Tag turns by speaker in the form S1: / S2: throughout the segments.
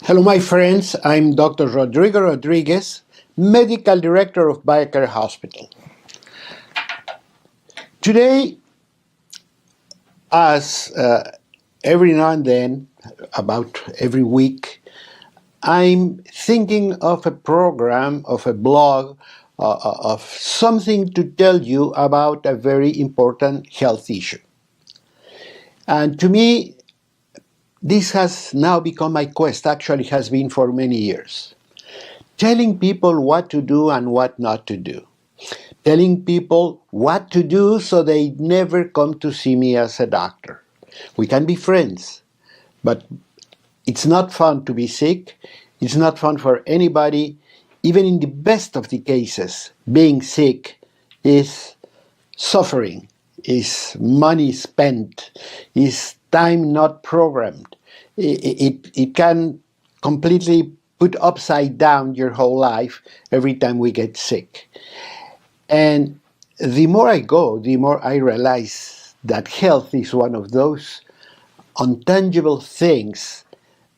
S1: Hello, my friends. I'm Dr. Rodrigo Rodriguez, Medical Director of BioCare Hospital. Today, as every now and then, about every week, I'm thinking of a program, of a blog, of something to tell you about a very important health issue. And to me, this has now become my quest, actually has been for many years. Telling people what to do and what not to do. Telling people what to do so they never come to see me as a doctor. We can be friends, but it's not fun to be sick. It's not fun for anybody. Even in the best of the cases, being sick is suffering, is money spent, is time not programmed. It can completely put upside down your whole life every time we get sick. And the more I go, the more I realize that health is one of those intangible things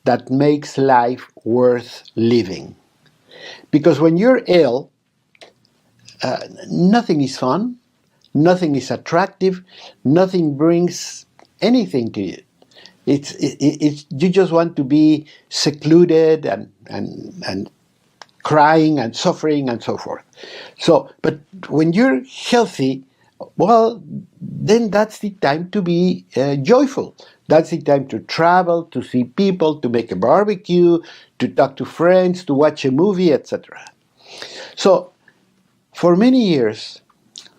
S1: that makes life worth living. Because when you're ill, nothing is fun, nothing is attractive, nothing brings anything to you. You just want to be secluded and crying and suffering and so forth. But when you're healthy, well, then that's the time to be joyful. That's the time to travel, to see people, to make a barbecue, to talk to friends, to watch a movie, etc. So for many years,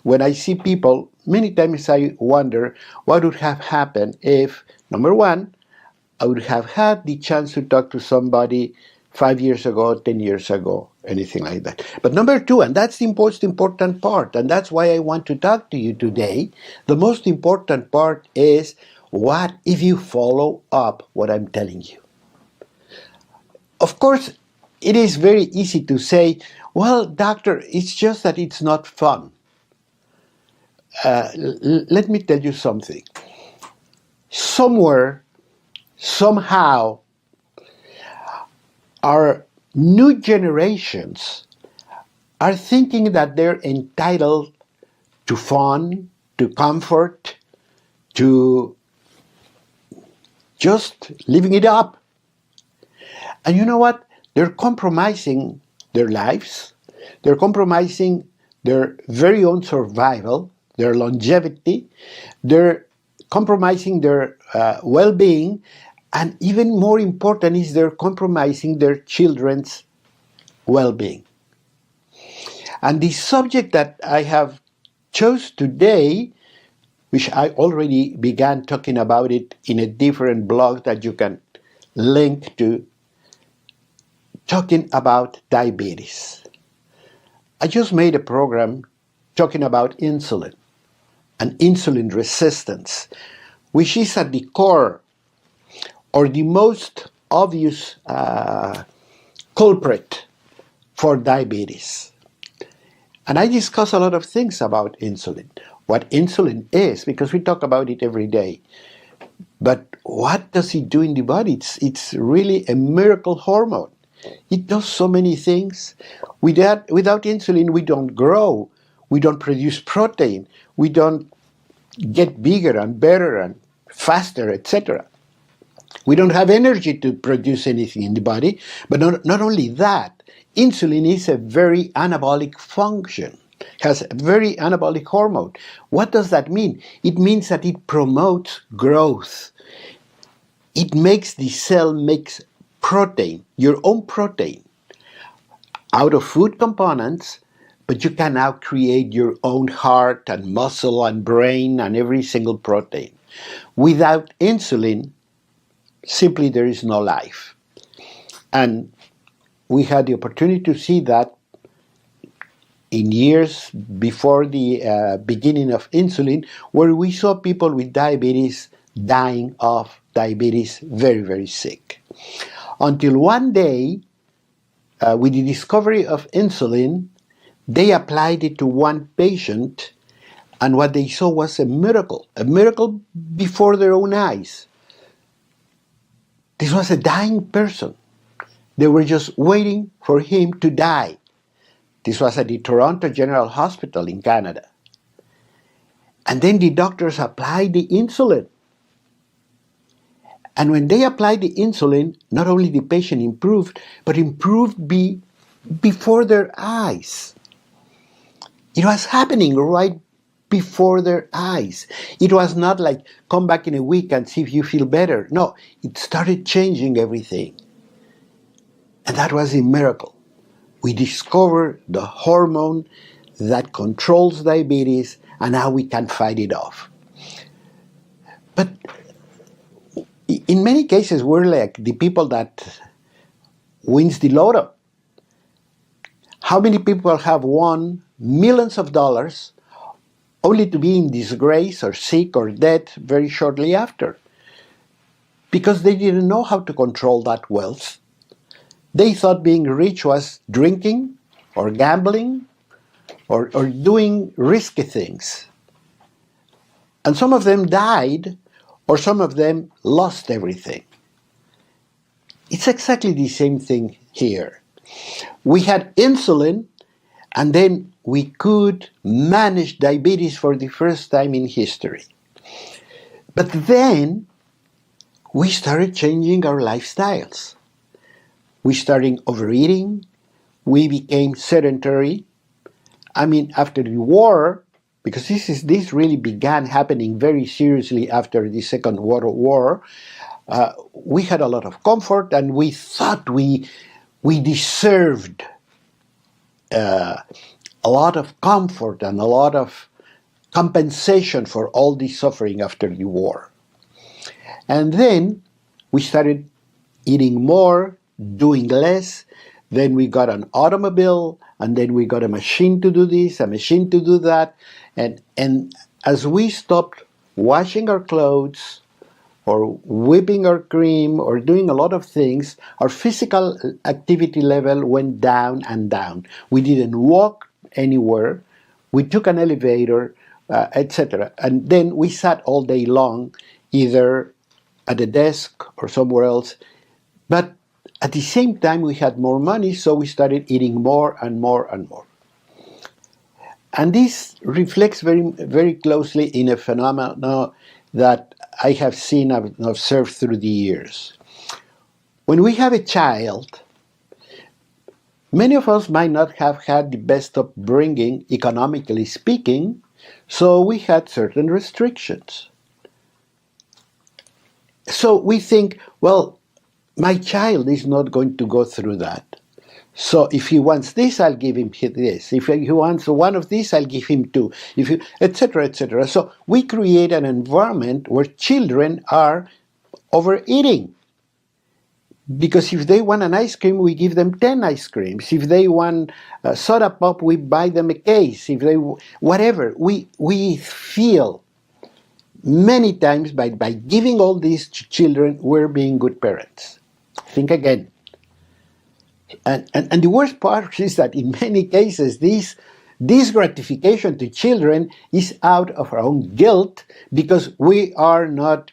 S1: when I see people, many times I wonder what would have happened if, number one, I would have had the chance to talk to somebody 5 years ago, 10 years ago, anything like that. But number two, and that's the most important part, and that's why I want to talk to you today, the most important part is what if you follow up what I'm telling you? Of course, it is very easy to say, well, doctor, it's just that it's not fun. Let me tell you something. Somewhere, somehow, our new generations are thinking that they're entitled to fun, to comfort, to just living it up. And you know what? They're compromising their lives. They're compromising their very own survival, their longevity. They're compromising their well-being. And even more important is they're compromising their children's well-being. And the subject that I have chose today, which I already began talking about it in a different blog that you can link to, talking about diabetes. I just made a program talking about insulin and insulin resistance, which is at the core or the most obvious culprit for diabetes. And I discuss a lot of things about insulin, what insulin is, because we talk about it every day. But what does it do in the body? It's really a miracle hormone. It does so many things. Without insulin, we don't grow, we don't produce protein, we don't get bigger and better and faster, etc. We don't have energy to produce anything in the body, but not only that, insulin is a very anabolic function, has a very anabolic hormone. What does that mean? It means that it promotes growth. It makes the cell makes protein, your own protein, out of food components, but you can now create your own heart and muscle and brain and every single protein. Without insulin, simply there is no life. And we had the opportunity to see that in years before the beginning of insulin, where we saw people with diabetes dying of diabetes, very, very sick. Until one day, with the discovery of insulin, they applied it to one patient, and what they saw was a miracle before their own eyes. This was a dying person They were just waiting for him to die. This was at the Toronto General Hospital in Canada. And then the doctors applied the insulin. And when they applied the insulin, not only the patient improved, but improved before their eyes. It was happening right before their eyes. It was not like, come back in a week and see if you feel better. No, it started changing everything. And that was a miracle. We discovered the hormone that controls diabetes, and now we can fight it off. But in many cases, we're like the people that wins the lotto. How many people have won millions of dollars only to be in disgrace or sick or dead very shortly after? Because they didn't know how to control that wealth. They thought being rich was drinking or gambling or doing risky things. And some of them died, or some of them lost everything. It's exactly the same thing here. We had insulin, and then we could manage diabetes for the first time in history. But then we started changing our lifestyles. We started overeating. We became sedentary. I mean, after the war, because this really began happening very seriously after the Second World War, we had a lot of comfort, and we thought we deserved a lot of comfort and a lot of compensation for all the suffering after the war. And then we started eating more, doing less. Then we got an automobile, and then we got a machine to do this, a machine to do that. And as we stopped washing our clothes or whipping our cream or doing a lot of things, our physical activity level went down and down. We didn't walk anywhere. We took an elevator, etc. And then we sat all day long, either at a desk or somewhere else. But at the same time, we had more money, so we started eating more and more and more. And this reflects very, very closely in a phenomenon that I have seen and observed through the years. When we have a child, many of us might not have had the best upbringing, economically speaking, so we had certain restrictions. So we think, well, my child is not going to go through that. So if he wants this, I'll give him this. If he wants one of these, I'll give him two, etc., etc. So we create an environment where children are overeating. Because if they want an ice cream, we give them 10 ice creams. If they want a soda pop, we buy them a case. If they, whatever, we feel many times by giving all these to children, we're being good parents. Think again. And the worst part is that in many cases, this gratification to children is out of our own guilt, because we are not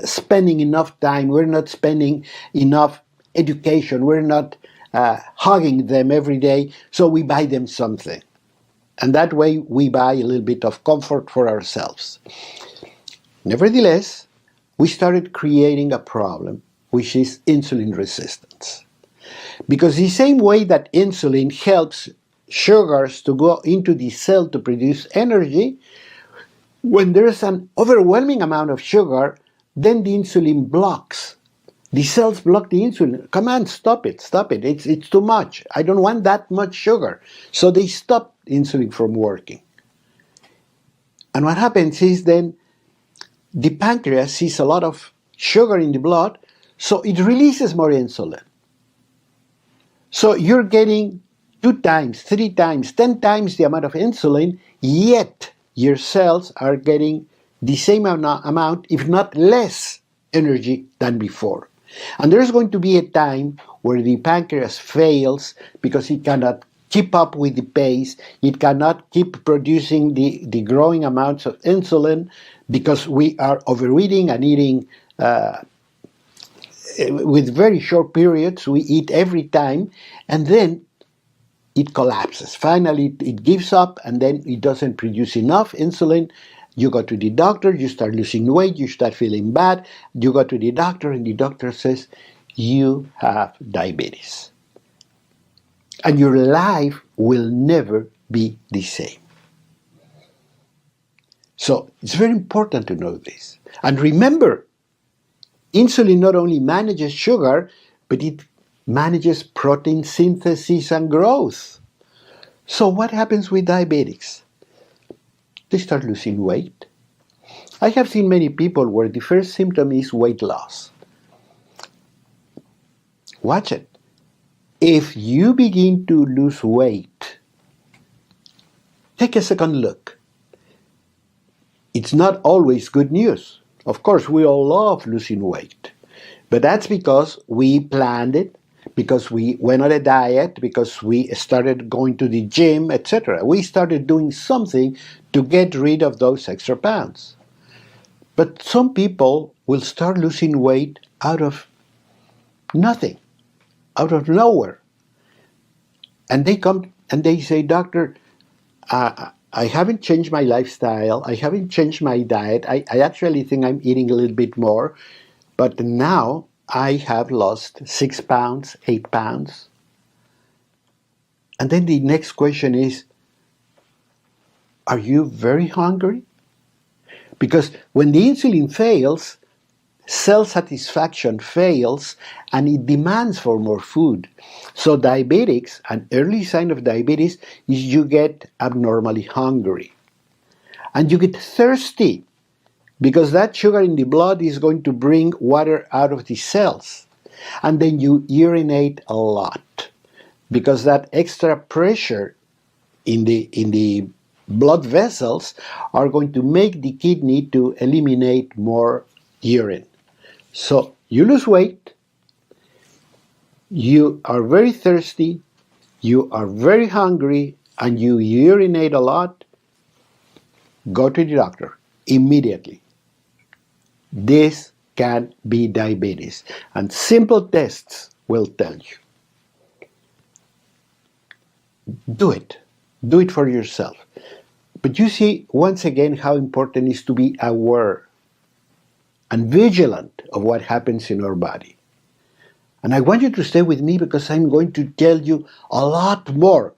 S1: spending enough time, we're not spending enough education, we're not hugging them every day, so we buy them something. And that way we buy a little bit of comfort for ourselves. Nevertheless, we started creating a problem, which is insulin resistance. Because the same way that insulin helps sugars to go into the cell to produce energy, when there's an overwhelming amount of sugar, then the insulin blocks. The cells block the insulin. Come on, stop it. It's too much. I don't want that much sugar. So they stop insulin from working. And what happens is then the pancreas sees a lot of sugar in the blood, so it releases more insulin. So you're getting 2 times, 3 times, 10 times the amount of insulin, yet your cells are getting the same amount, if not less, energy than before. And there's going to be a time where the pancreas fails because it cannot keep up with the pace, it cannot keep producing the growing amounts of insulin, because we are overeating and eating with very short periods. We eat every time, and then it collapses. Finally, it gives up, and then it doesn't produce enough insulin. You go to the doctor, you start losing weight, you start feeling bad. You go to the doctor, and the doctor says, you have diabetes. And your life will never be the same. So it's very important to know this. And remember, insulin not only manages sugar, but it manages protein synthesis and growth. So what happens with diabetics? They start losing weight. I have seen many people where the first symptom is weight loss. Watch it. If you begin to lose weight, take a second look. It's not always good news. Of course, we all love losing weight. But that's because we planned it, because we went on a diet, because we started going to the gym, etc. We started doing something to get rid of those extra pounds. But some people will start losing weight out of nothing, out of nowhere. And they come and they say, doctor, I haven't changed my lifestyle. I haven't changed my diet. I actually think I'm eating a little bit more. But now I have lost 6 pounds, 8 pounds. And then the next question is, are you very hungry? Because when the insulin fails, cell satisfaction fails and it demands for more food. So diabetics, an early sign of diabetes is you get abnormally hungry. And you get thirsty because that sugar in the blood is going to bring water out of the cells. And then you urinate a lot because that extra pressure in the blood vessels are going to make the kidney to eliminate more urine. So you lose weight, you are very thirsty, you are very hungry, and you urinate a lot. Go to the doctor immediately. This can be diabetes, and simple tests will tell you. Do it. Do it for yourself. But you see, once again, how important it is to be aware and vigilant of what happens in our body. And I want you to stay with me because I'm going to tell you a lot more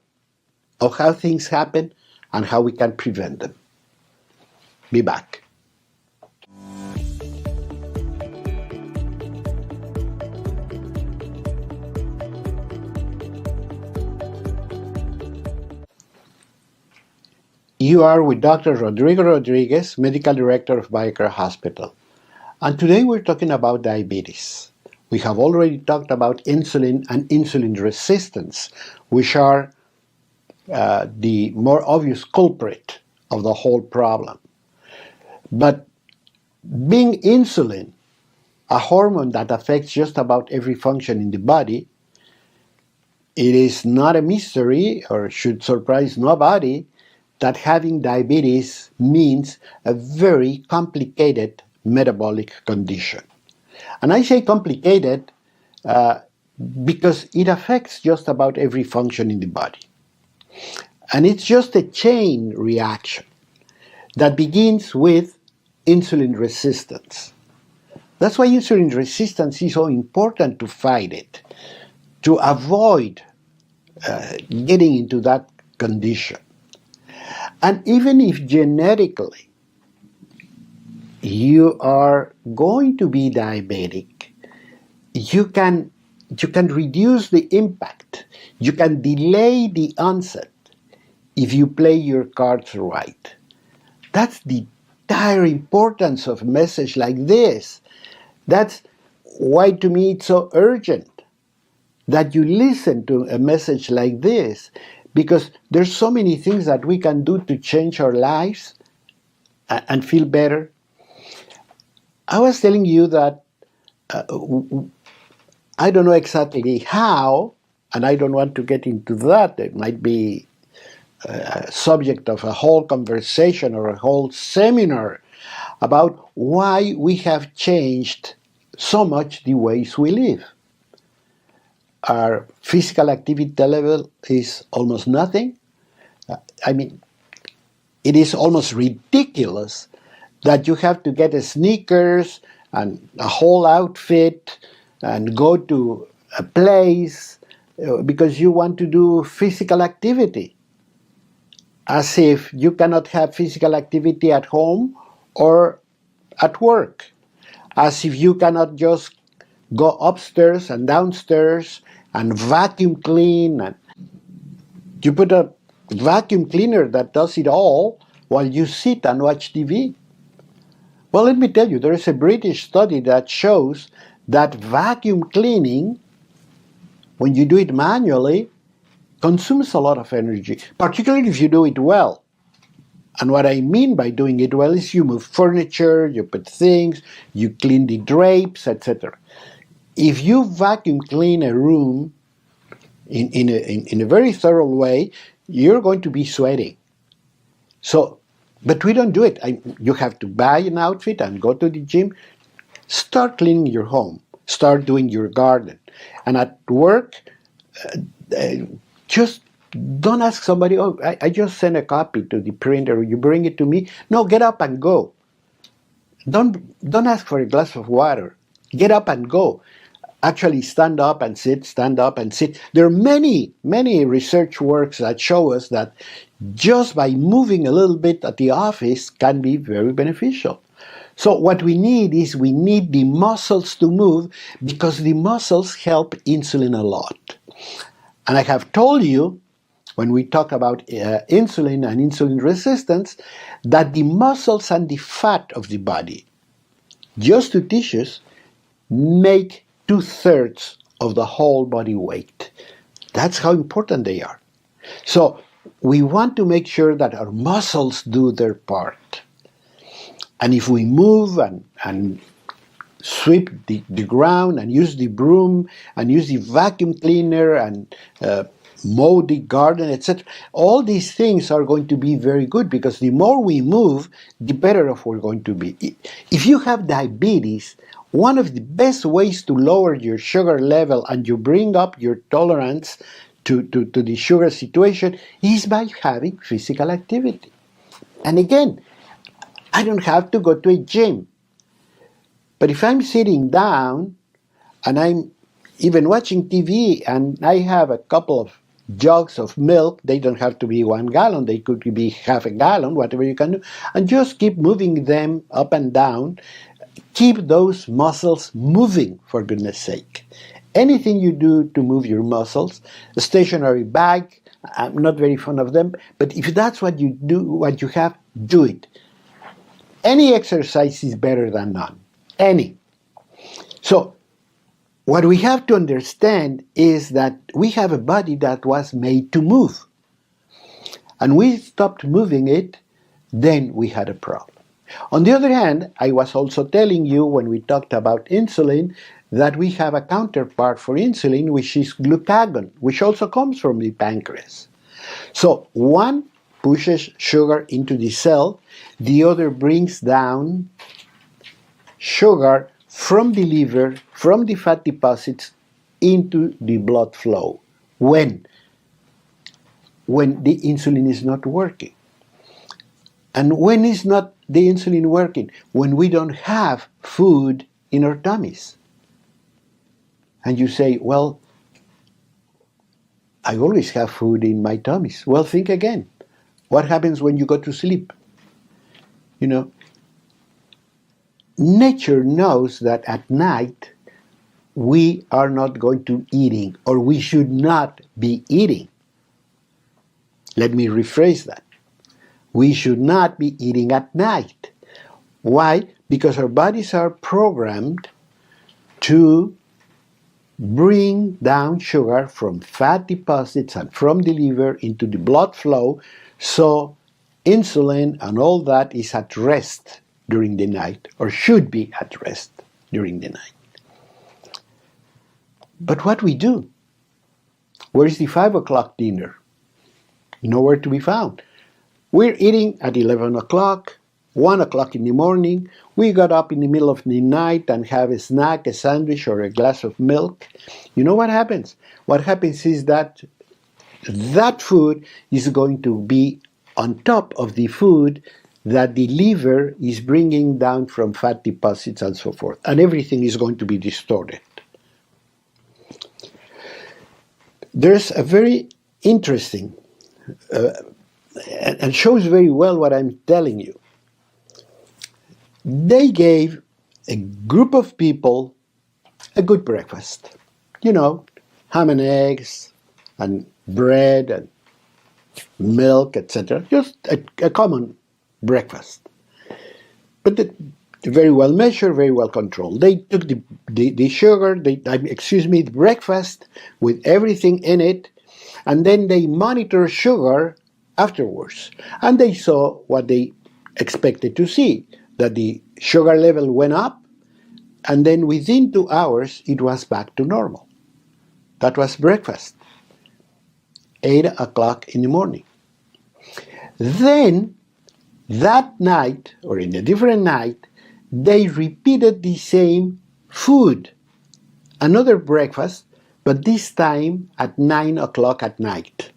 S1: of how things happen and how we can prevent them. Be back. You are with Dr. Rodrigo Rodriguez, Medical Director of BioCare Hospital. And today we're talking about diabetes. We have already talked about insulin and insulin resistance, which are the more obvious culprit of the whole problem. But being insulin, a hormone that affects just about every function in the body, it is not a mystery, or should surprise nobody, that having diabetes means a very complicated metabolic condition. And I say complicated because it affects just about every function in the body. And it's just a chain reaction that begins with insulin resistance. That's why insulin resistance is so important to fight it, to avoid getting into that condition. And even if genetically you are going to be diabetic, you can reduce the impact. You can delay the onset if you play your cards right. That's the dire importance of a message like this. That's why to me it's so urgent that you listen to a message like this, because there's so many things that we can do to change our lives and feel better. I was telling you that I don't know exactly how, and I don't want to get into that. It might be a subject of a whole conversation or a whole seminar about why we have changed so much the ways we live. Our physical activity level is almost nothing. I mean, it is almost ridiculous that you have to get a sneakers and a whole outfit and go to a place because you want to do physical activity, as if you cannot have physical activity at home or at work, as if you cannot just go upstairs and downstairs and vacuum clean. And you put a vacuum cleaner that does it all while you sit and watch TV. Well, let me tell you, there is a British study that shows that vacuum cleaning, when you do it manually, consumes a lot of energy, particularly if you do it well. And what I mean by doing it well is you move furniture, you put things, you clean the drapes, etc. If you vacuum clean a room in a very thorough way, you're going to be sweating. So, but we don't do it. You have to buy an outfit and go to the gym. Start cleaning your home. Start doing your garden. And at work, just don't ask somebody, oh, I just sent a copy to the printer, you bring it to me. No, get up and go. Don't ask for a glass of water. Get up and go. Actually, stand up and sit, stand up and sit. There are many, many research works that show us that just by moving a little bit at the office can be very beneficial. So what we need is we need the muscles to move, because the muscles help insulin a lot. And I have told you, when we talk about insulin and insulin resistance, that the muscles and the fat of the body, just two tissues, make 2/3 of the whole body weight. That's how important they are. So we want to make sure that our muscles do their part. And if we move and sweep the ground and use the broom and use the vacuum cleaner and mow the garden, etc., all these things are going to be very good, because the more we move, the better off we're going to be. If you have diabetes, one of the best ways to lower your sugar level and you bring up your tolerance to the sugar situation is by having physical activity. And again, I don't have to go to a gym. But if I'm sitting down and I'm even watching TV and I have a couple of jugs of milk, they don't have to be 1 gallon, they could be half a gallon, whatever you can do, and just keep moving them up and down. Keep those muscles moving, for goodness sake. Anything you do to move your muscles, a stationary bag, I'm not very fond of them, but if that's what you do, what you have, do it. Any exercise is better than none. Any. So, what we have to understand is that we have a body that was made to move. And we stopped moving it, then we had a problem. On the other hand, I was also telling you when we talked about insulin that we have a counterpart for insulin, which is glucagon, which also comes from the pancreas. So one pushes sugar into the cell, the other brings down sugar from the liver, from the fat deposits into the blood flow. When the insulin is not working. And when is not the insulin working? When we don't have food in our tummies. And you say, well, I always have food in my tummies. Well, think again. What happens when you go to sleep? You know, nature knows that at night we are not going to eating, or we should not be eating. Let me rephrase that. We should not be eating at night. Why? Because our bodies are programmed to bring down sugar from fat deposits and from the liver into the blood flow, so insulin and all that is at rest during the night, or should be at rest during the night. But what we do? Where is the 5 o'clock dinner? Nowhere to be found. We're eating at 11 o'clock, 1 o'clock in the morning, we got up in the middle of the night and have a snack, a sandwich, or a glass of milk. You know what happens? What happens is that that food is going to be on top of the food that the liver is bringing down from fat deposits and so forth. And everything is going to be distorted. There's a very interesting and shows very well what I'm telling you. They gave a group of people a good breakfast. You know, ham and eggs and bread and milk, etc. Just a common breakfast. But very well measured, very well controlled. They took the sugar, the breakfast with everything in it, and then they monitor sugar afterwards. And they saw what they expected to see, that the sugar level went up, and then within 2 hours it was back to normal. That was breakfast, 8 o'clock in the morning. Then, that night, or in a different night, they repeated the same food, another breakfast, but this time at 9 o'clock at night.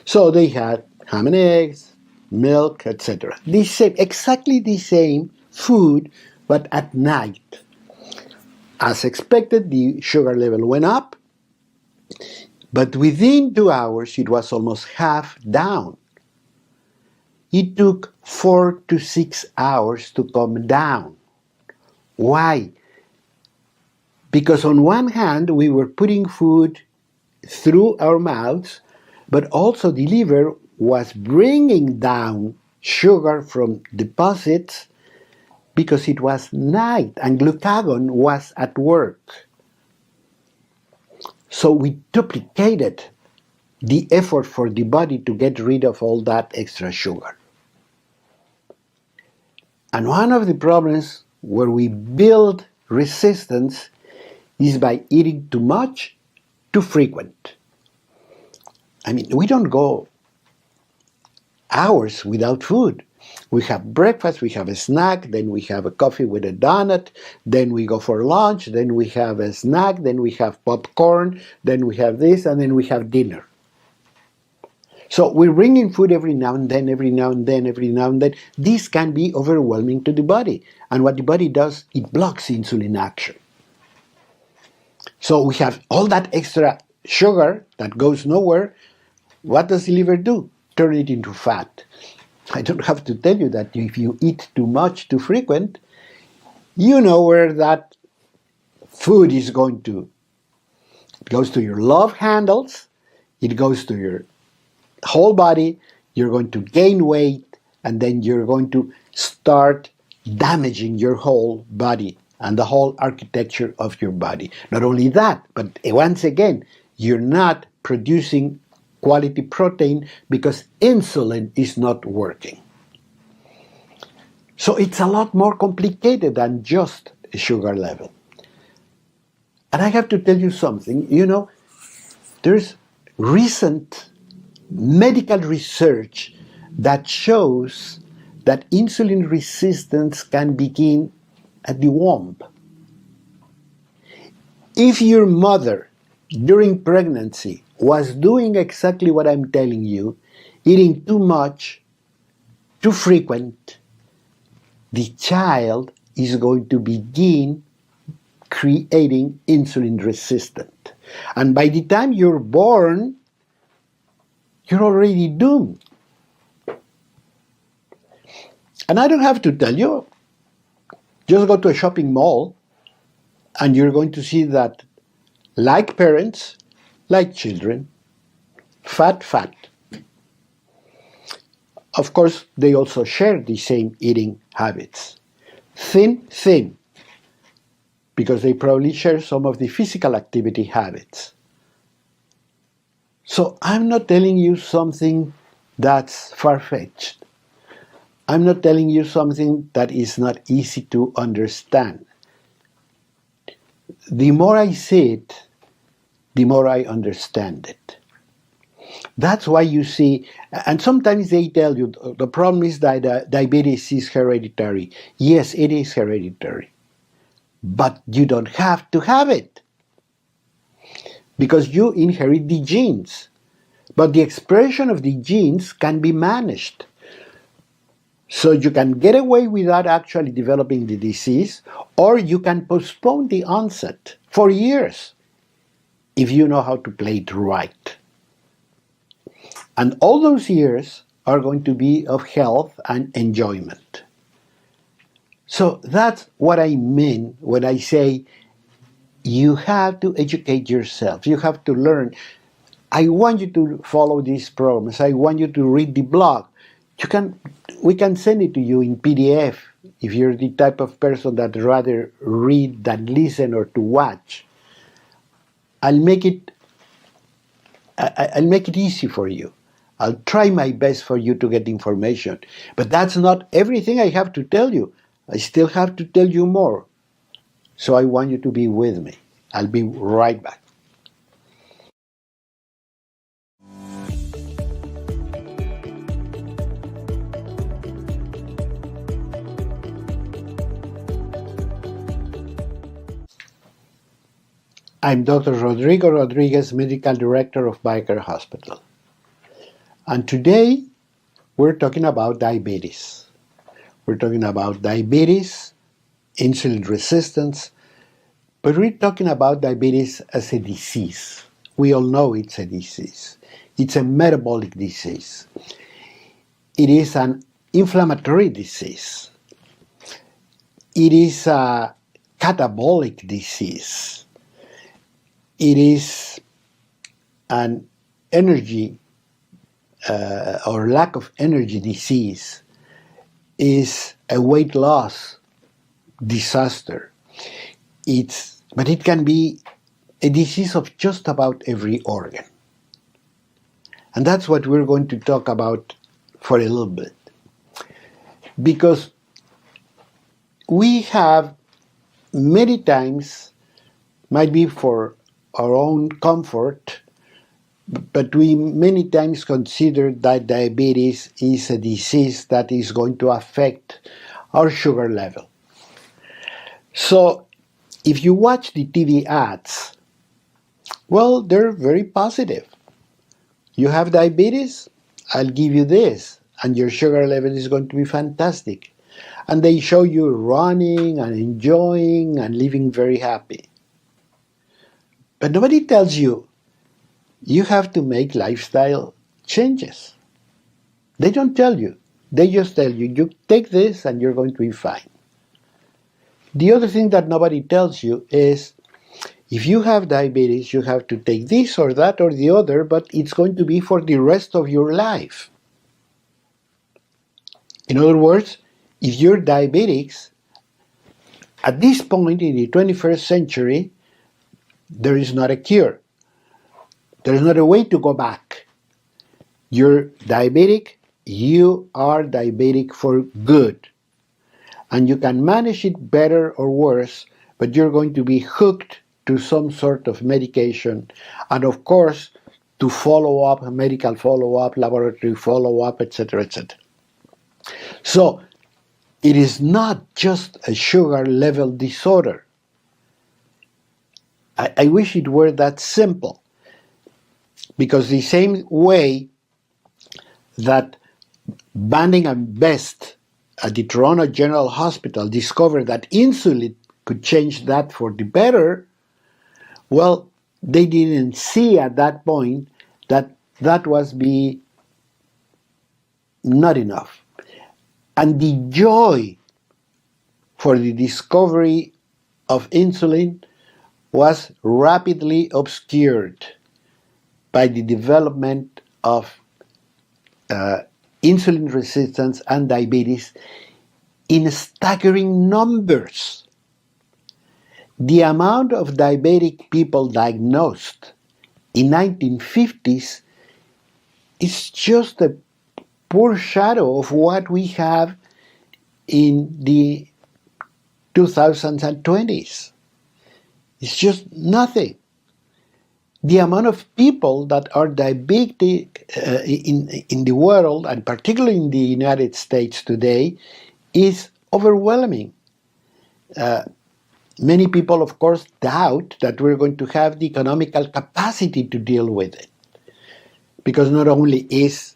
S1: So they had ham and eggs, milk, etc. Exactly the same food, but at night. As expected, the sugar level went up, but within 2 hours it was almost half down. It took 4 to 6 hours to come down. Why? Because on one hand, we were putting food through our mouths, but also the liver was bringing down sugar from deposits because it was night and glucagon was at work. So we duplicated the effort for the body to get rid of all that extra sugar. And one of the problems where we build resistance is by eating too much, too frequent. I mean, we don't go hours without food. We have breakfast, we have a snack, then we have a coffee with a donut, then we go for lunch, then we have a snack, then we have popcorn, then we have this, and then we have dinner. So we're bringing food every now and then, every now and then, every now and then. This can be overwhelming to the body. And what the body does, it blocks insulin action. So we have all that extra sugar that goes nowhere. What does the liver do? Turn it into fat. I don't have to tell you that if you eat too much, too frequent, you know where that food is going to. It goes to your love handles, it goes to your whole body, you're going to gain weight, and then you're going to start damaging your whole body and the whole architecture of your body. Not only that, but once again, you're not producing quality protein because insulin is not working. So it's a lot more complicated than just a sugar level. And I have to tell you something, there's recent medical research that shows that insulin resistance can begin at the womb. If your mother during pregnancy was doing exactly what I'm telling you, eating too much, too frequent, the child is going to begin creating insulin resistant. And by the time you're born, you're already doomed. And I don't have to tell you, just go to a shopping mall and you're going to see that like parents, like children, fat. Of course, they also share the same eating habits. Thin, because they probably share some of the physical activity habits. So I'm not telling you something that's far-fetched. I'm not telling you something that is not easy to understand. The more I see it, the more I understand it. That's why you see, and sometimes they tell you the problem is that diabetes is hereditary. Yes, it is hereditary, but you don't have to have it because you inherit the genes. But the expression of the genes can be managed. So you can get away without actually developing the disease, or you can postpone the onset for years if you know how to play it right. And all those years are going to be of health and enjoyment. So that's what I mean when I say you have to educate yourself. You have to learn. I want you to follow these programs. I want you to read the blog. We can send it to you in PDF if you're the type of person that rather read than listen or to watch. I'll make it easy for you. I'll try my best for you to get information. But that's not everything I have to tell you. I still have to tell you more. So I want you to be with me. I'll be right back. I'm Dr. Rodrigo Rodriguez, Medical Director of BioCare Hospital. And today, we're talking about diabetes. We're talking about diabetes, insulin resistance, but we're talking about diabetes as a disease. We all know it's a disease. It's a metabolic disease. It is an inflammatory disease. It is a catabolic disease. It is an energy or lack of energy disease. Is a weight loss disaster. But it can be a disease of just about every organ. And that's what we're going to talk about for a little bit. Because we have many times, might be for our own comfort, but we many times consider that diabetes is a disease that is going to affect our sugar level. So if you watch the TV ads, well, they're very positive. You have diabetes? I'll give you this, and your sugar level is going to be fantastic. And they show you running and enjoying and living very happy. But nobody tells you have to make lifestyle changes. They don't tell you. They just tell you, you take this and you're going to be fine. The other thing that nobody tells you is, if you have diabetes, you have to take this or that or the other, but it's going to be for the rest of your life. In other words, if you're diabetic, at this point in the 21st century, there is not a cure. There is not a way to go back. You're diabetic, you are diabetic for good. And you can manage it better or worse, but you're going to be hooked to some sort of medication. And of course, to follow up, medical follow-up, laboratory follow-up, etc., etc. So, it is not just a sugar level disorder. I wish it were that simple. Because the same way that Banning and Best at the Toronto General Hospital discovered that insulin could change that for the better, well, they didn't see at that point that that was not enough. And the joy for the discovery of insulin was rapidly obscured by the development of insulin resistance and diabetes in staggering numbers. The amount of diabetic people diagnosed in 1950s is just a poor shadow of what we have in the 2000s and 20s. It's just nothing. the amount of people that are diabetic in the world, and particularly in the United States today, is overwhelming. Many people, of course, doubt that we're going to have the economical capacity to deal with it. Because not only is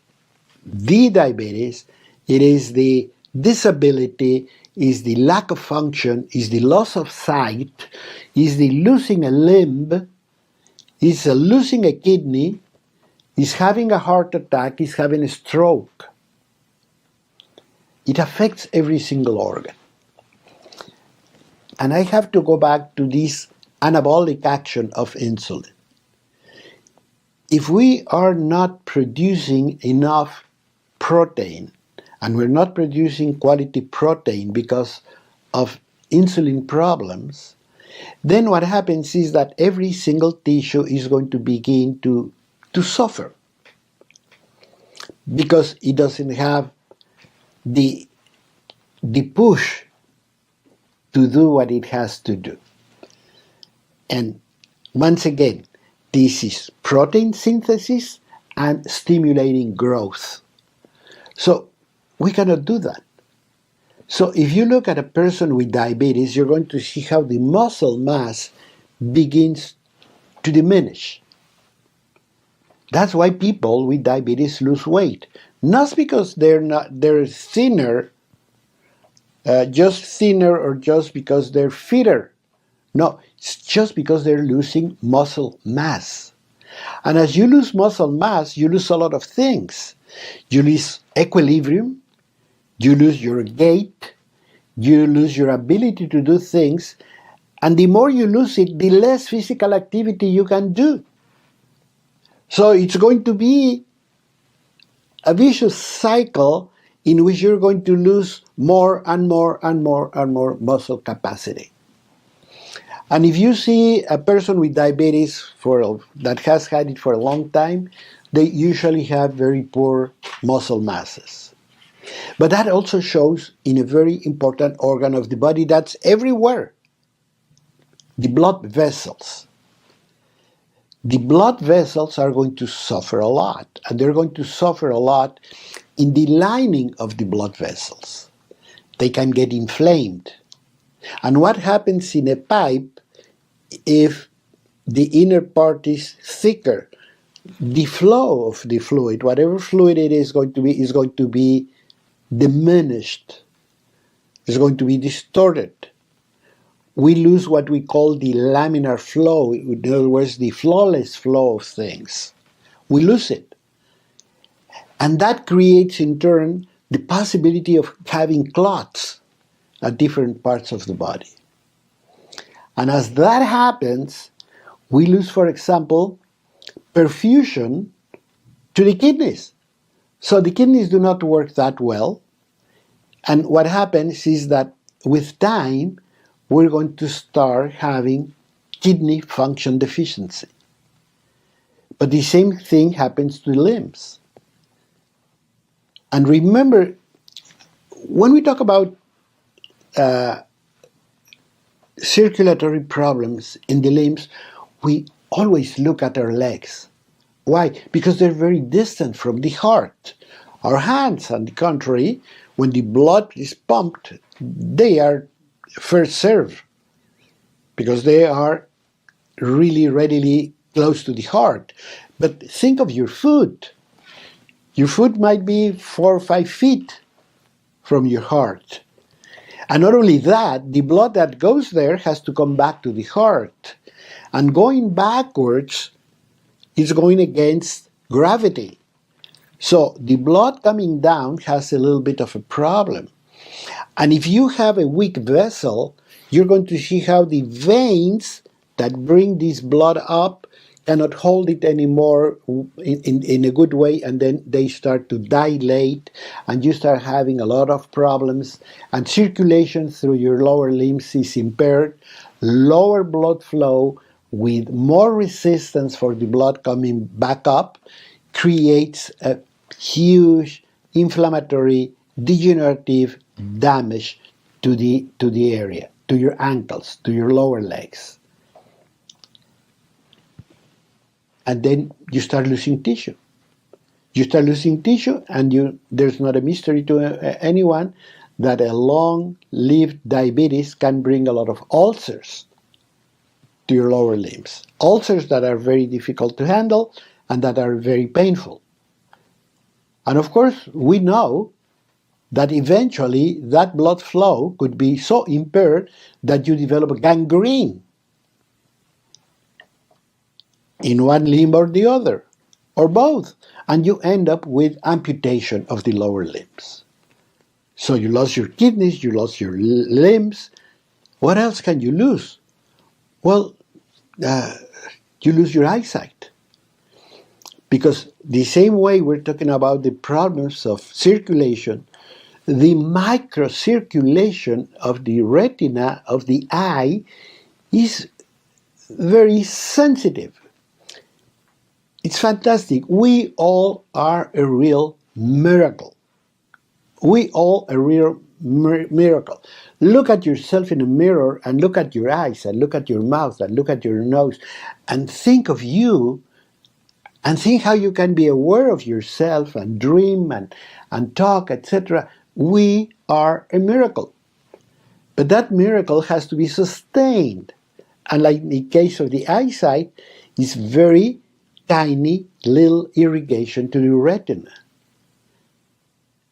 S1: the diabetes, it is the disability, is the lack of function, is the loss of sight, is the losing a limb, is losing a kidney, is having a heart attack, is having a stroke. It affects every single organ. And I have to go back to this anabolic action of insulin. If we are not producing enough protein, and we're not producing quality protein because of insulin problems, then what happens is that every single tissue is going to begin to suffer because it doesn't have the push to do what it has to do. And once again, this is protein synthesis and stimulating growth. So we cannot do that. So if you look at a person with diabetes, you're going to see how the muscle mass begins to diminish. That's why people with diabetes lose weight. Not because they're thinner, just thinner, or just because they're fitter. No, it's just because they're losing muscle mass. And as you lose muscle mass, you lose a lot of things. You lose equilibrium, you lose your gait, you lose your ability to do things, and the more you lose it, the less physical activity you can do. So it's going to be a vicious cycle in which you're going to lose more and more and more and more muscle capacity. And if you see a person with diabetes that has had it for a long time, they usually have very poor muscle masses. But that also shows in a very important organ of the body that's everywhere, the blood vessels. The blood vessels are going to suffer a lot, and they're going to suffer a lot in the lining of the blood vessels. They can get inflamed. And what happens in a pipe, if the inner part is thicker, the flow of the fluid, whatever fluid it is going to be diminished. It's going to be distorted. We lose what we call the laminar flow, in other words, the flawless flow of things. We lose it. And that creates, in turn, the possibility of having clots at different parts of the body. And as that happens, we lose, for example, perfusion to the kidneys. So the kidneys do not work that well. And what happens is that with time, we're going to start having kidney function deficiency. But the same thing happens to the limbs. And remember, when we talk about circulatory problems in the limbs, we always look at our legs. Why? Because they're very distant from the heart. Our hands, on the contrary, when the blood is pumped, they are first served because they are really readily close to the heart. But think of your foot. Your foot might be 4 or 5 feet from your heart. And not only that, the blood that goes there has to come back to the heart. And going backwards is going against gravity. So the blood coming down has a little bit of a problem. And if you have a weak vessel, you're going to see how the veins that bring this blood up cannot hold it anymore in a good way, and then they start to dilate, and you start having a lot of problems, and circulation through your lower limbs is impaired, lower blood flow with more resistance for the blood coming back up creates a huge inflammatory degenerative damage to the area, to your ankles, to your lower legs. and then you start losing tissue. You start losing tissue, and there's not a mystery to anyone that a long-lived diabetes can bring a lot of ulcers to your lower limbs. Ulcers that are very difficult to handle and that are very painful. And of course, we know that eventually that blood flow could be so impaired that you develop gangrene in one limb or the other, or both, and you end up with amputation of the lower limbs. So you lost your kidneys, you lost your limbs. What else can you lose? Well, you lose your eyesight. Because the same way we're talking about the problems of circulation, the microcirculation of the retina of the eye is very sensitive. It's fantastic. We all are a real miracle. We all a real miracle. Look at yourself in a mirror and look at your eyes and look at your mouth and look at your nose and think of you and think how you can be aware of yourself and dream and talk, etc. We are a miracle. But that miracle has to be sustained. And like in the case of the eyesight, it's very tiny little irrigation to the retina.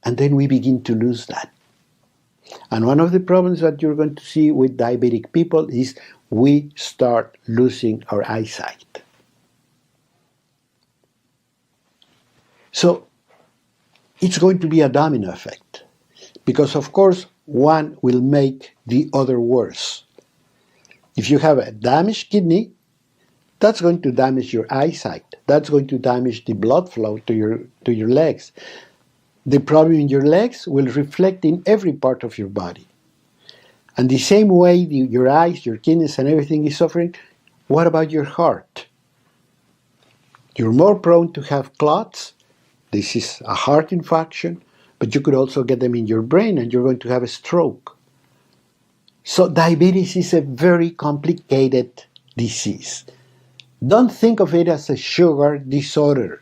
S1: And then we begin to lose that. And one of the problems that you're going to see with diabetic people is we start losing our eyesight. So it's going to be a domino effect. Because of course, one will make the other worse. If you have a damaged kidney, that's going to damage your eyesight. That's going to damage the blood flow to your legs. The problem in your legs will reflect in every part of your body. And the same way your eyes, your kidneys, and everything is suffering, what about your heart? You're more prone to have clots. This is a heart infarction, but you could also get them in your brain and you're going to have a stroke. So diabetes is a very complicated disease. Don't think of it as a sugar disorder.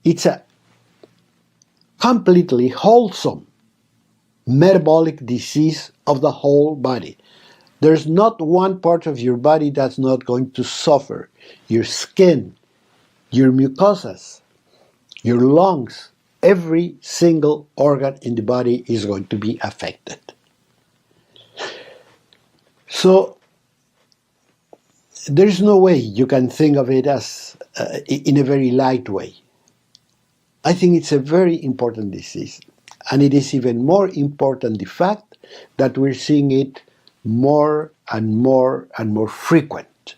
S1: It's a completely wholesome metabolic disease of the whole body. There's not one part of your body that's not going to suffer. Your skin, your mucosas, your lungs, every single organ in the body is going to be affected. So there is no way you can think of it as in a very light way. I think it's a very important disease, and it is even more important the fact that we're seeing it more and more and more frequent.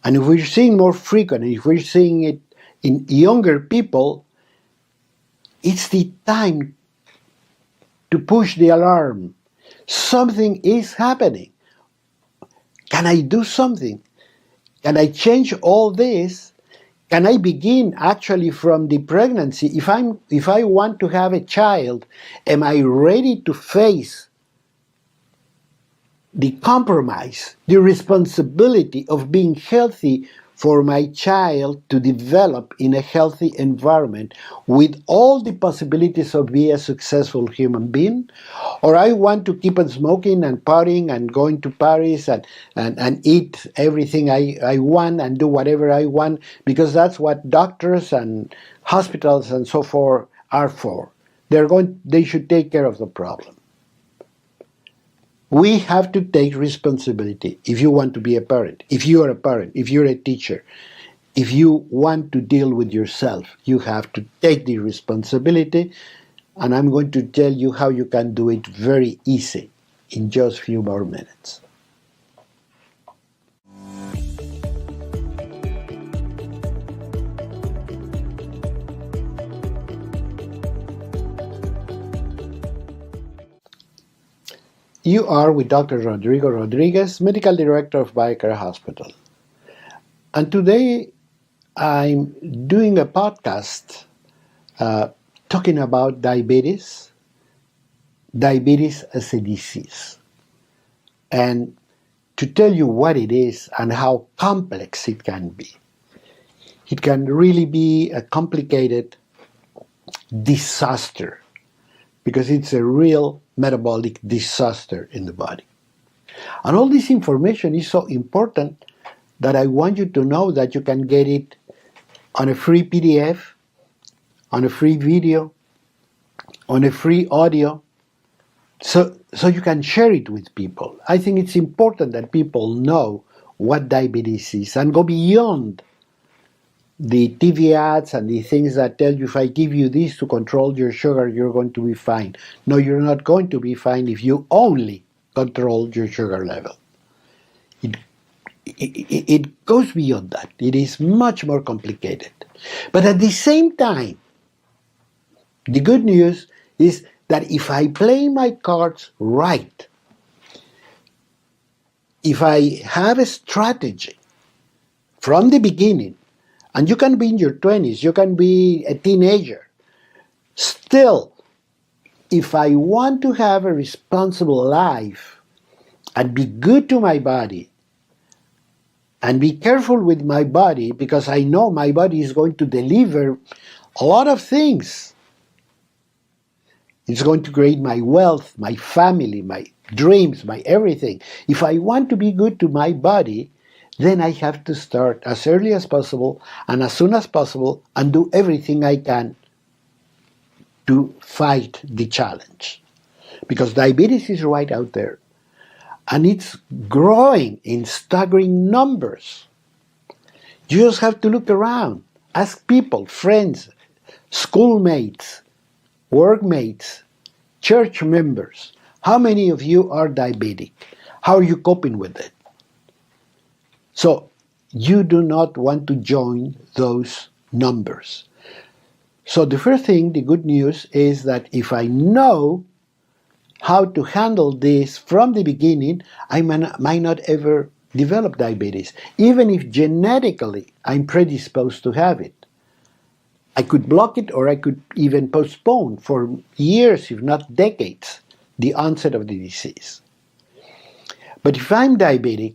S1: And if we're seeing more frequent, if we're seeing it in younger people, it's the time to push the alarm. Something is happening. Can I do something? Can I change all this? Can I begin actually from the pregnancy? If I want to have a child, am I ready to face the compromise, the responsibility of being healthy for my child to develop in a healthy environment with all the possibilities of being a successful human being? Or I want to keep on smoking and partying and going to Paris and eat everything I want and do whatever I want because that's what doctors and hospitals and so forth are for. They should take care of the problem. We have to take responsibility if you want to be a parent, if you are a parent, if you're a teacher, if you want to deal with yourself, you have to take the responsibility, and I'm going to tell you how you can do it very easy in just a few more minutes. You are with Dr. Rodrigo Rodriguez, Medical Director of BioCare Hospital. And today I'm doing a podcast talking about diabetes as a disease. And to tell you what it is and how complex it can be. It can really be a complicated disaster because it's a real metabolic disaster in the body. And all this information is so important that I want you to know that you can get it on a free PDF, on a free video, on a free audio, so you can share it with people. I think it's important that people know what diabetes is and go beyond the TV ads and the things that tell you if I give you this to control your sugar, you're going to be fine. No, you're not going to be fine if you only control your sugar level. It goes beyond that. It is much more complicated. But at the same time, the good news is that if I play my cards right, if I have a strategy from the beginning, and you can be in your 20s, you can be a teenager, still, if I want to have a responsible life and be good to my body, and be careful with my body, because I know my body is going to deliver a lot of things. It's going to create my wealth, my family, my dreams, my everything. If I want to be good to my body, then I have to start as early as possible and as soon as possible and do everything I can to fight the challenge. Because diabetes is right out there. And it's growing in staggering numbers. You just have to look around. Ask people, friends, schoolmates, workmates, church members. How many of you are diabetic? How are you coping with it? So you do not want to join those numbers. So the first thing, the good news, is that if I know how to handle this from the beginning, I might not ever develop diabetes, even if genetically I'm predisposed to have it. I could block it, or I could even postpone for years, if not decades, the onset of the disease. But if I'm diabetic,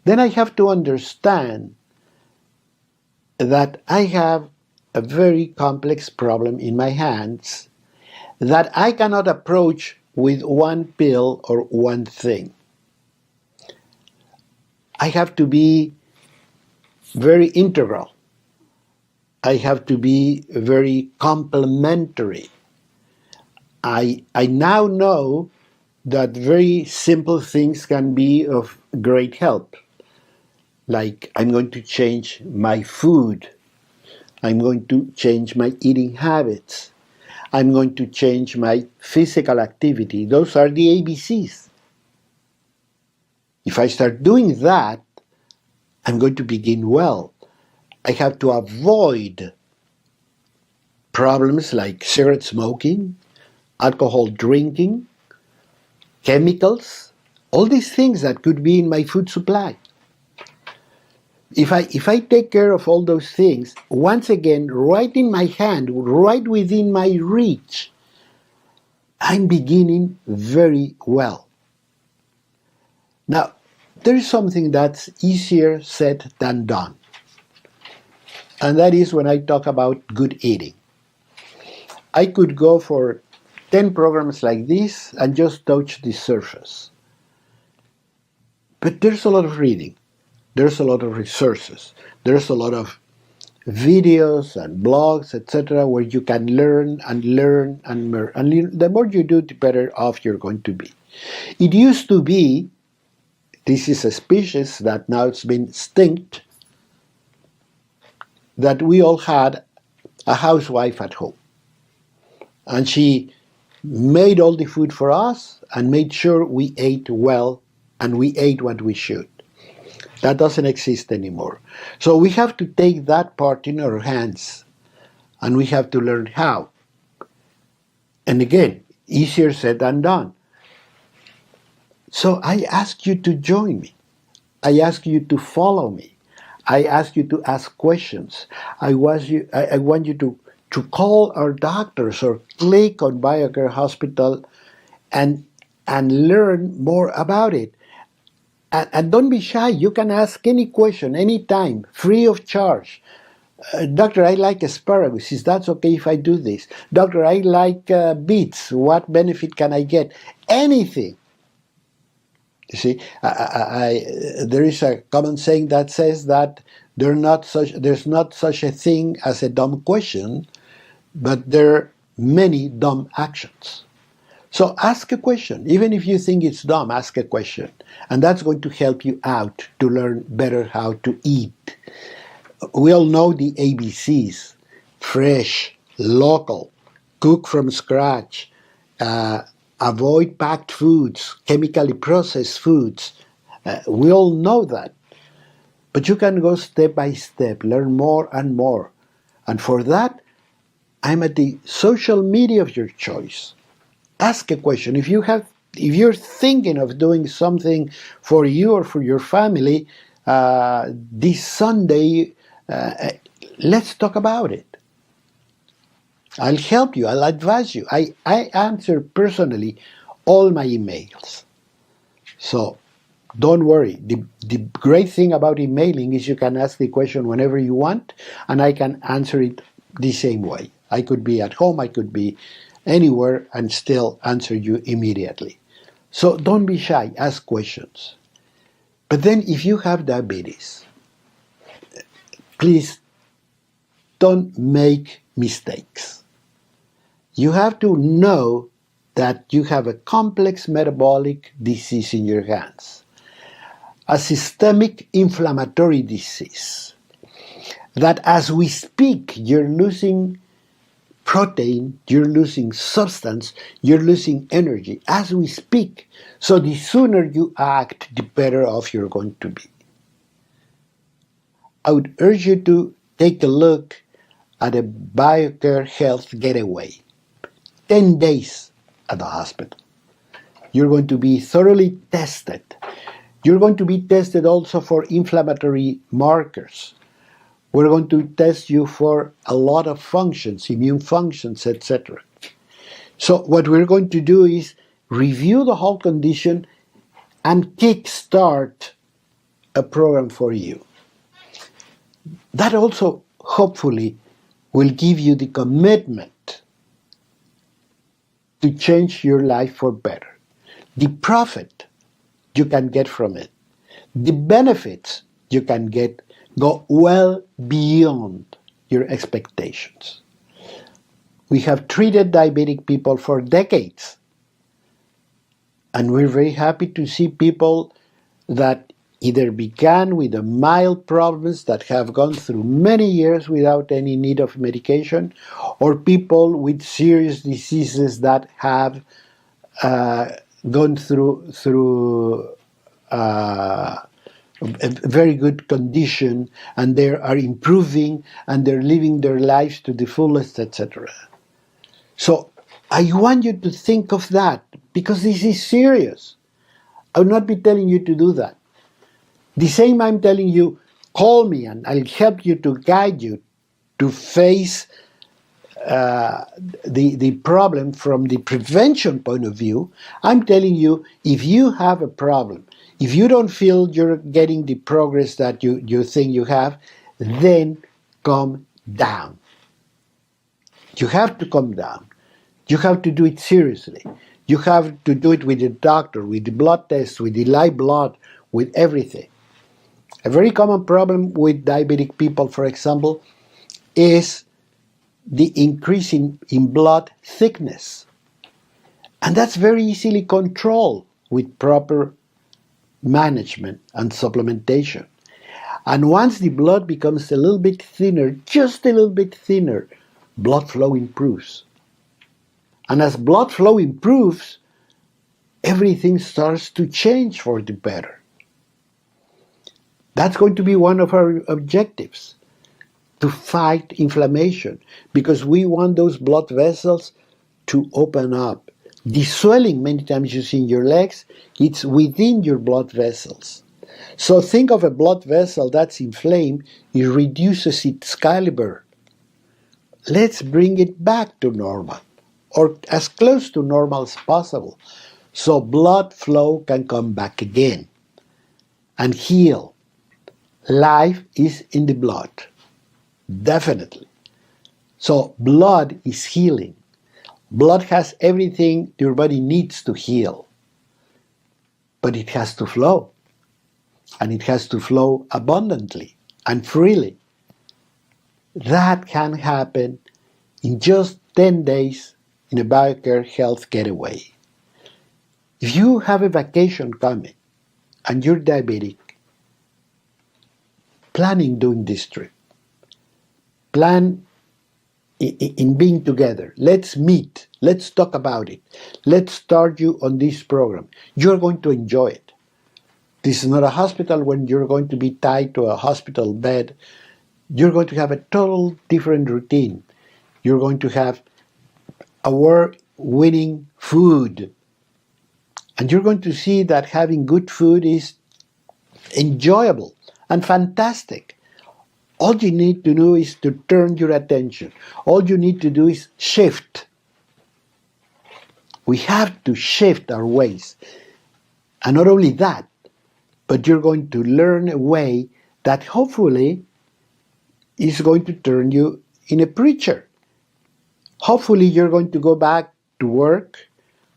S1: then I have to understand that I have a very complex problem in my hands that I cannot approach with one pill or one thing. I have to be very integral. I have to be very complementary. I now know that very simple things can be of great help. Like, I'm going to change my food. I'm going to change my eating habits. I'm going to change my physical activity. Those are the ABCs. If I start doing that, I'm going to begin well. I have to avoid problems like cigarette smoking, alcohol drinking, chemicals, all these things that could be in my food supply. If I take care of all those things, once again, right in my hand, right within my reach, I'm beginning very well. Now, there is something that's easier said than done. And that is when I talk about good eating. I could go for 10 programs like this and just touch the surface. But there's a lot of reading. There's a lot of resources. There's a lot of videos and blogs, etc., where you can learn and learn and learn. And the more you do, the better off you're going to be. It used to be, this is a species that now it's been extinct, that we all had a housewife at home. And she made all the food for us and made sure we ate well and we ate what we should. That doesn't exist anymore. So we have to take that part in our hands, and we have to learn how. And again, easier said than done. So I ask you to join me. I ask you to follow me. I ask you to ask questions. I want you to call our doctors or click on BioCare Hospital and learn more about it. And don't be shy. You can ask any question, anytime, free of charge. Doctor, I like asparagus. Is that okay if I do this? Doctor, I like beets. What benefit can I get? Anything. You see, there is a common saying that says that there's not such a thing as a dumb question, but there are many dumb actions. So ask a question. Even if you think it's dumb, ask a question. And that's going to help you out to learn better how to eat. We all know the ABCs: fresh, local, cook from scratch, avoid packed foods, chemically processed foods. We all know that. But you can go step by step, learn more and more. And for that, I'm at the social media of your choice. Ask a question. If you're thinking of doing something for you or for your family this Sunday, let's talk about it. I'll help you. I'll advise you. I answer personally all my emails. So don't worry. The great thing about emailing is you can ask the question whenever you want, and I can answer it the same way. I could be at home, I could be anywhere, and still answer you immediately. So don't be shy. Ask questions. But then if you have diabetes, please don't make mistakes. You have to know that you have a complex metabolic disease in your hands, a systemic inflammatory disease, that as we speak, you're losing protein, you're losing substance, you're losing energy as we speak. So the sooner you act, the better off you're going to be. I would urge you to take a look at a BioCare Health Getaway. 10 days at the hospital. You're going to be thoroughly tested. You're going to be tested also for inflammatory markers. We're going to test you for a lot of functions, immune functions, etc. So what we're going to do is review the whole condition and kickstart a program for you. That also, hopefully, will give you the commitment to change your life for better. The profit you can get from it, the benefits you can get, go well beyond your expectations. We have treated diabetic people for decades, and we're very happy to see people that either began with the mild problems that have gone through many years without any need of medication, or people with serious diseases that have gone through a very good condition, and they are improving and they're living their lives to the fullest, etc. So I want you to think of that, because this is serious. I will not be telling you to do that. The same I'm telling you, call me and I'll help you to guide you to face the problem from the prevention point of view. I'm telling you, if you have a problem, if you don't feel you're getting the progress that you think you have, then calm down. You have to calm down. You have to do it seriously. You have to do it with the doctor, with the blood tests, with the live blood, with everything. A very common problem with diabetic people, for example, is the increase in blood thickness. And that's very easily controlled with proper management and supplementation. And once the blood becomes a little bit thinner, just a little bit thinner, blood flow improves. And as blood flow improves, everything starts to change for the better. That's going to be one of our objectives, to fight inflammation, because we want those blood vessels to open up. The swelling many times you see in your legs, it's within your blood vessels. So think of a blood vessel that's inflamed, it reduces its caliber. Let's bring it back to normal, or as close to normal as possible, so blood flow can come back again. and heal. Life is in the blood, definitely. So blood is healing. Blood has everything your body needs to heal, but it has to flow, and it has to flow abundantly and freely. That can happen in just 10 days in a BioCare Health Getaway. If you have a vacation coming and you're diabetic, planning doing this trip, plan in being together. Let's meet. Let's talk about it. Let's start you on this program. You're going to enjoy it. This is not a hospital when you're going to be tied to a hospital bed. You're going to have a total different routine. You're going to have award-winning food. And you're going to see that having good food is enjoyable and fantastic. All you need to do is to turn your attention. All you need to do is shift. We have to shift our ways. And not only that, but you're going to learn a way that hopefully is going to turn you in a preacher. Hopefully you're going to go back to work.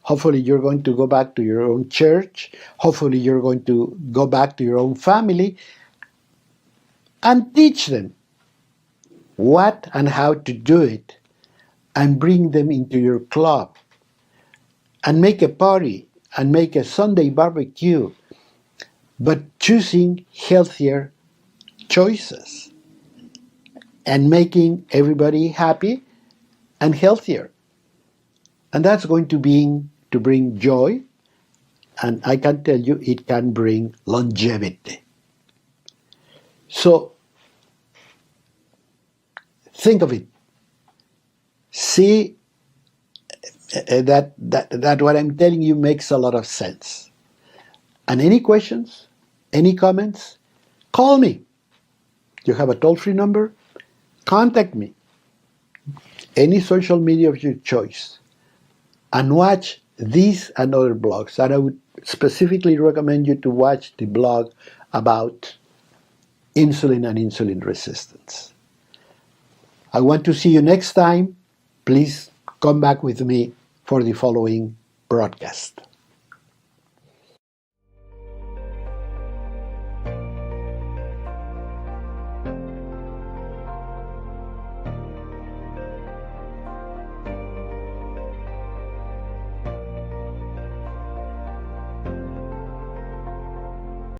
S1: Hopefully you're going to go back to your own church. Hopefully you're going to go back to your own family and teach them what and how to do it, and bring them into your club and make a party and make a Sunday barbecue, but choosing healthier choices and making everybody happy and healthier. And that's going to bring joy, and I can tell you it can bring longevity. So think of it. See that what I'm telling you makes a lot of sense. And any questions, any comments, call me. You have a toll-free number? Contact me. Any social media of your choice. And watch these and other blogs. And I would specifically recommend you to watch the blog about insulin and insulin resistance. I want to see you next time. Please come back with me for the following broadcast.